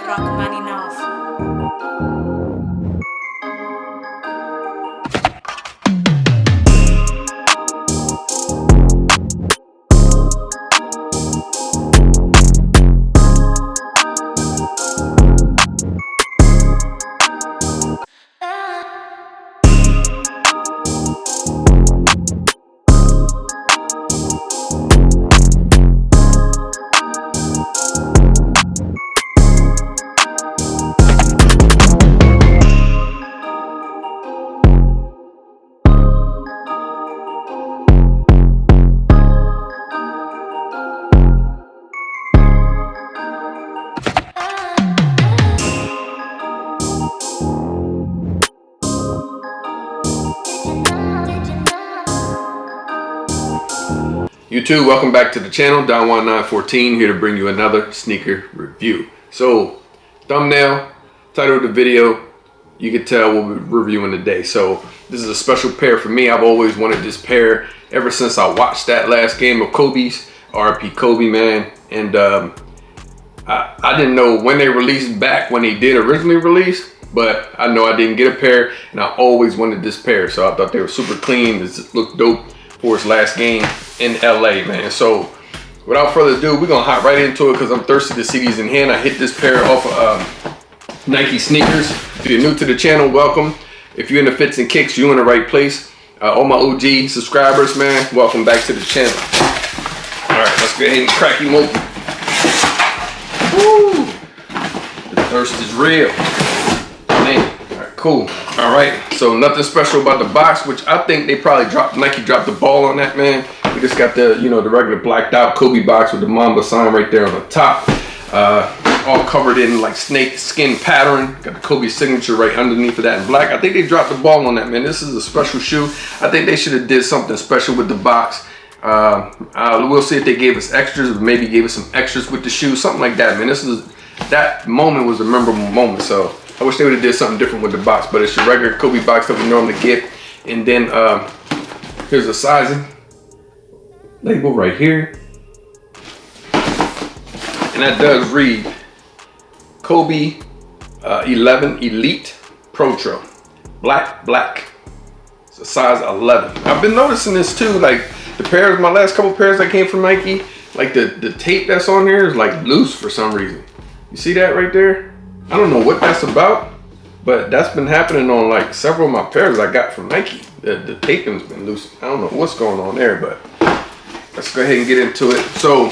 Mannnnn I. YouTube, welcome back to the channel. Mannnnn here to bring you another sneaker review. So, thumbnail, title of the video, you can tell we'll be reviewing today. So, this is a special pair for me. I've always wanted this pair ever since I watched that last game of Kobe's, RIP Kobe, man. And I didn't know when they released back when they did originally release, but I know I didn't get a pair, and I always wanted this pair. So I thought they were super clean. This looked dope for his last game in LA, man. So without further ado, we're gonna hop right into it because I'm thirsty to see these in hand. I hit this pair off of Nike sneakers. If you're new to the channel, welcome. If you're into fits and kicks, you're in the right place. All my OG subscribers, man, welcome back to the channel. All right, let's go ahead and crack him open. Woo! The thirst is real, man. All right, cool. All right, so nothing special about the box, which I think they probably Nike dropped the ball on that, man. We just got the, the regular blacked out Kobe box with the Mamba sign right there on the top. All covered in like snake skin pattern. Got the Kobe signature right underneath of that in black. I think they dropped the ball on that, man. This is a special shoe. I think they should have did something special with the box. We'll see if they gave us extras, or maybe gave us some extras with the shoe, something like that, man. That moment was a memorable moment, so I wish they would have did something different with the box, but it's your regular Kobe box that we normally get. And then here's the sizing label right here, and that does read Kobe 11 Elite Protro, black. It's a size 11. I've been noticing this too, like the pairs, my last couple pairs that came from Nike, like the tape that's on here is like loose for some reason. You see that right there? I don't know what that's about, but that's been happening on like several of my pairs I got from Nike. The taping's been loose. I don't know what's going on there, but let's go ahead and get into it. So,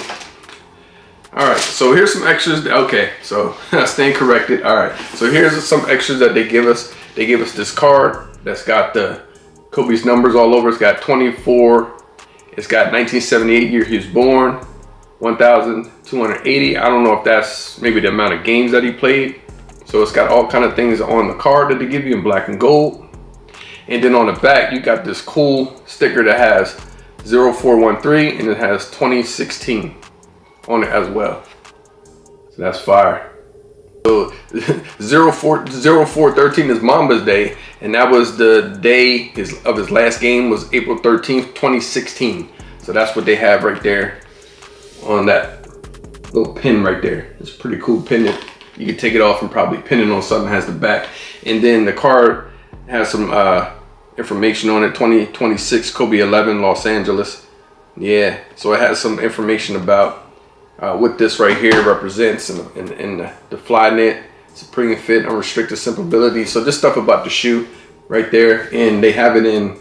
all right, so here's some extras. Okay, so I stand corrected. All right, so here's some extras that they give us. They give us this card that's got the Kobe's numbers all over. It's got 24. It's got 1978 year he was born, 1,280. I don't know if that's maybe the amount of games that he played. So it's got all kind of things on the card that they give you in black and gold. And then on the back, you got this cool sticker that has 0413 and it has 2016 on it as well. So that's fire. So 0413 is Mamba's Day, and that was the day of his last game was April 13th, 2016. So that's what they have right there on that little pin right there. It's a pretty cool pin that you can take it off and probably pin it on something that has the back. And then the card has some information on it, 2026 Kobe 11 Los Angeles. Yeah, so it has some information about what this right here represents and the fly knit, supreme fit, unrestricted simplability. So just stuff about the shoe right there. And they have it in,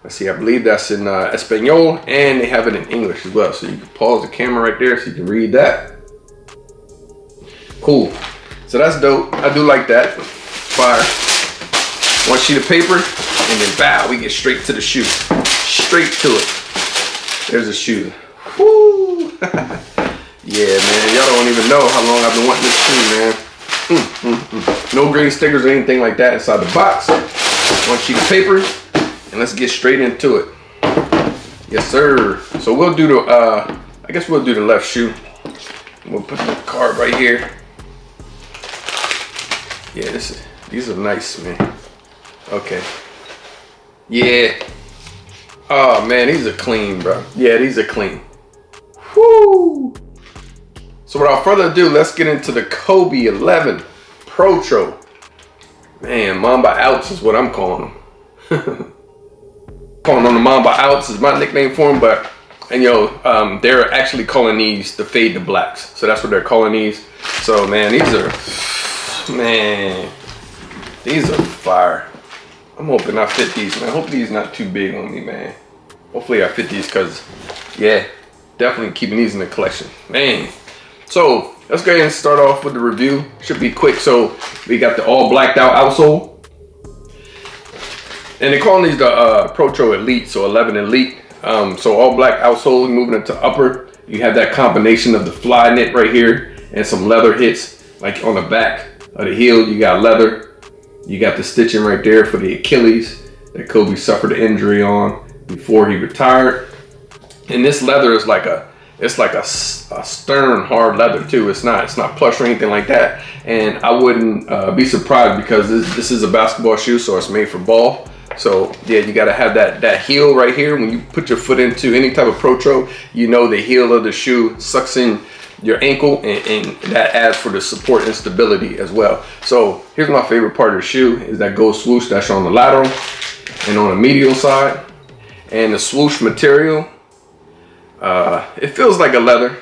let's see, I believe that's in Espanol, and they have it in English as well. So you can pause the camera right there so you can read that. Cool. So that's dope. I do like that. Fire. One sheet of paper, and then bow, we get straight to the shoe. Straight to it. There's the shoe. Woo! Yeah, man, y'all don't even know how long I've been wanting this shoe, man. No green stickers or anything like that inside the box. One sheet of paper, and let's get straight into it. Yes, sir. So we'll do the, I guess we'll do the left shoe. We'll put the card right here. Yeah, these are nice, man. Okay. Yeah. Oh, man, these are clean, bro. Yeah, these are clean. Whoo! So without further ado, let's get into the Kobe 11 Protro. Man, Mamba Outs is what I'm calling them. Calling them the Mamba Outs is my nickname for them, but they're actually calling these the Fade to Blacks. So that's what they're calling these. So man, these are fire. I'm hoping I fit these, man. I hope these not too big on me, man. Hopefully I fit these, because yeah, definitely keeping these in the collection, man. So let's go ahead and start off with the review. Should be quick. So we got the all blacked out outsole, and they're calling these the Protro Elite, so 11 Elite. So all black outsole, moving into upper. You have that combination of the fly knit right here and some leather hits, like on the back of the heel. You got leather. You got the stitching right there for the Achilles that Kobe suffered an injury on before he retired. And this leather is like a stern hard leather too. It's not plush or anything like that. And I wouldn't be surprised, because this is a basketball shoe, so it's made for ball. So yeah, you gotta have that heel right here. When you put your foot into any type of Protro, you know the heel of the shoe sucks in your ankle, and that adds for the support and stability as well. So here's my favorite part of the shoe, is that gold swoosh that's on the lateral and on the medial side. And the swoosh material, it feels like a leather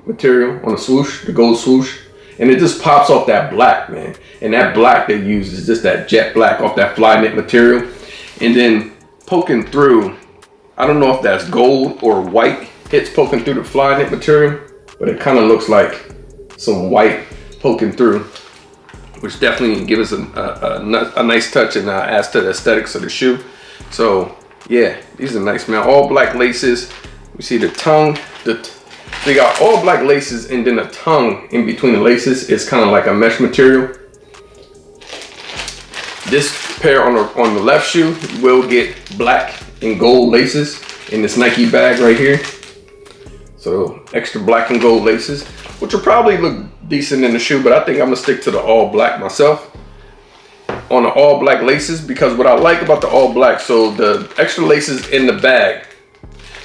material on the swoosh, the gold swoosh. And it just pops off that black, man. And that black they use is just that jet black off that fly knit material. And then poking through, I don't know if that's gold or white hits poking through the fly knit material, but it kind of looks like some white poking through, which definitely gives us a nice touch and adds to the aesthetics of the shoe. So yeah, these are nice, man. All black laces. We see the tongue, they got all black laces, and then the tongue in between the laces is kind of like a mesh material. This pair on the left shoe will get black and gold laces in this Nike bag right here. So extra black and gold laces, which will probably look decent in the shoe, but I think I'm gonna stick to the all black myself on the all black laces, because what I like about the all black, so the extra laces in the bag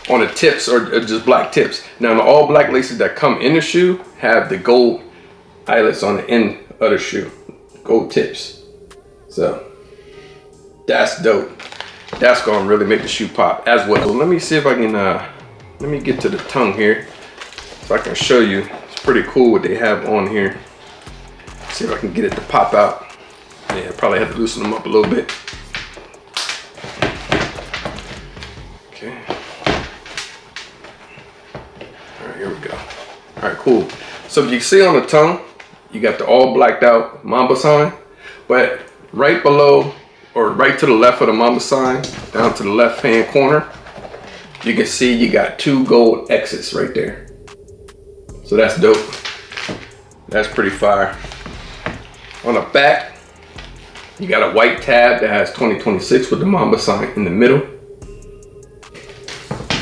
on the tips are just black tips. Now the all black laces that come in the shoe have the gold eyelets on the end of the shoe, gold tips. So that's dope. That's gonna really make the shoe pop as well. So let me see if I can let me get to the tongue here so I can show you. It's pretty cool what they have on here. See if I can get it to pop out. Yeah, probably have to loosen them up a little bit. Okay. All right, here we go. All right, cool. So you see on the tongue, you got the all blacked out Mamba sign, but right below, or right to the left of the Mamba sign, down to the left hand corner, you can see you got two gold X's right there. So that's dope. That's pretty fire. On the back, you got a white tab that has 2026 with the Mamba sign in the middle.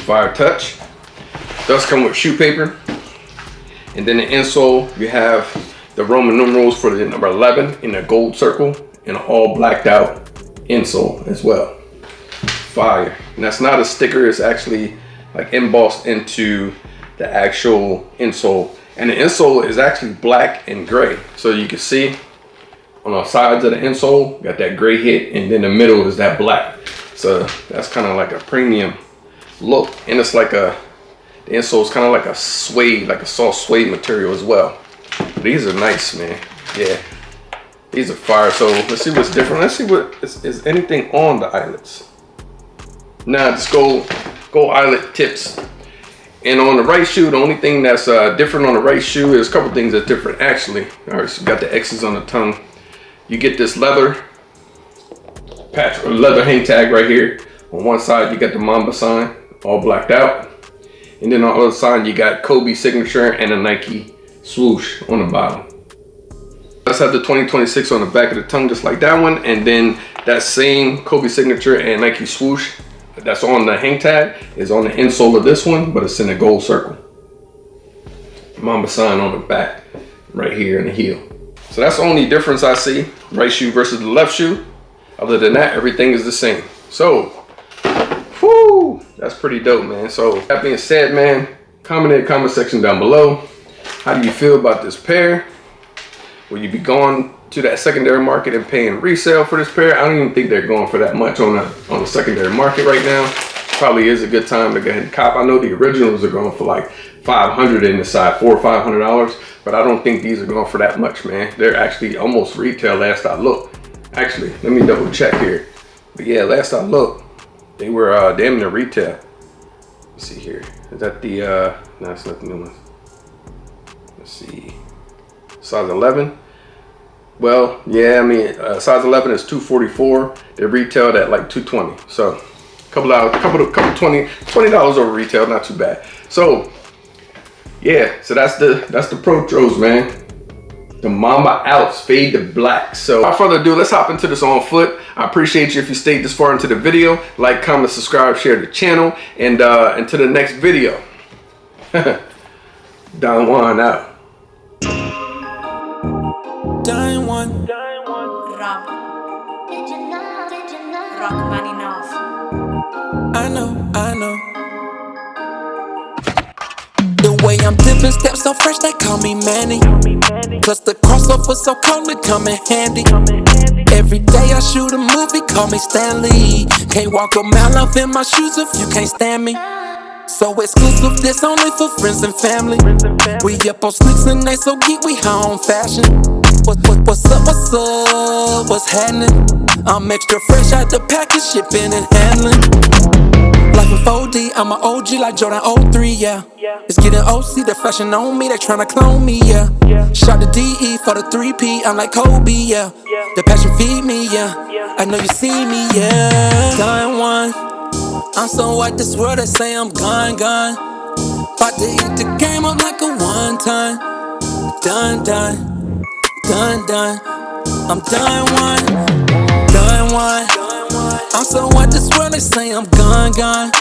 Fire touch. Does come with shoe paper. And then the insole, you have the Roman numerals for the number 11 in a gold circle, and an all blacked out insole as well. Fire. And that's not a sticker, it's actually like embossed into the actual insole. And the insole is actually black and gray. So you can see on the sides of the insole, got that gray hit, and then the middle is that black. So that's kind of like a premium look. And it's like the insole is kind of like a suede, like a soft suede material as well. These are nice, man. Yeah, these are fire. So let's see what's different. Let's see what is anything on the eyelets. Now just gold eyelet tips. And on the right shoe, the only thing that's different on the right shoe is a couple things that's different actually. All right, so you got the X's on the tongue. You get this leather patch or leather hang tag right here. On one side, you got the Mamba sign, all blacked out. And then on the other side, you got Kobe signature and a Nike swoosh on the bottom. Let's have the 2026 on the back of the tongue, just like that one. And then that same Kobe signature and Nike swoosh that's on the hang tag is on the insole of this one, but it's in a gold circle. Mamba sign on the back right here in the heel. So that's the only difference I see, right shoe versus the left shoe. Other than that, everything is the same. So, whoo, that's pretty dope, man. So that being said, man, comment in the comment section down below. How do you feel about this pair? Will you be going to that secondary market and paying resale for this pair? I don't even think they're going for that much on the secondary market right now. Probably is a good time to go ahead and cop. I know the originals are going for like $500 in the side, $400 or $500, but I don't think these are going for that much, man. They're actually almost retail last I looked. Actually, let me double check here. But yeah, last I looked, they were damn near retail. Let's see here. Is that the no, it's not the new one. Let's see. Size 11. Well, yeah, I mean, size 11 is $244. They retailed at like $220. So, couple $20 over retail, not too bad. So, yeah, so that's the Protros, man. The Mannnnn I's fade to black. So, without further ado, let's hop into this on foot. I appreciate you if you stayed this far into the video. Like, comment, subscribe, share the channel, and until the next video. Mannnnn out. Dying one. Rob. Rock Mannnnn I know. The way I'm dipping steps so fresh, they call me Mannnnn I. Plus the crossover so cold, it come in handy. Every day I shoot a movie, call me Stanley. Can't walk a mile off in my shoes if you can't stand me. So exclusive, this only for friends and family. We up on sneaks and they so geek, we high on fashion. What's up, what's happening? I'm extra fresh out the package, shipping and handling. Life in 4D, I'm an OG like Jordan 03, yeah. It's getting OC, the fashion on me, they tryna clone me, yeah. Shot the DE for the 3P, I'm like Kobe, yeah. The passion feed me, yeah. I know you see me, yeah. Dying one. I'm so white, this world, they say I'm gone. About to hit the game up like a one time. Done. I'm done one. I'm so white, this world, they say I'm gone.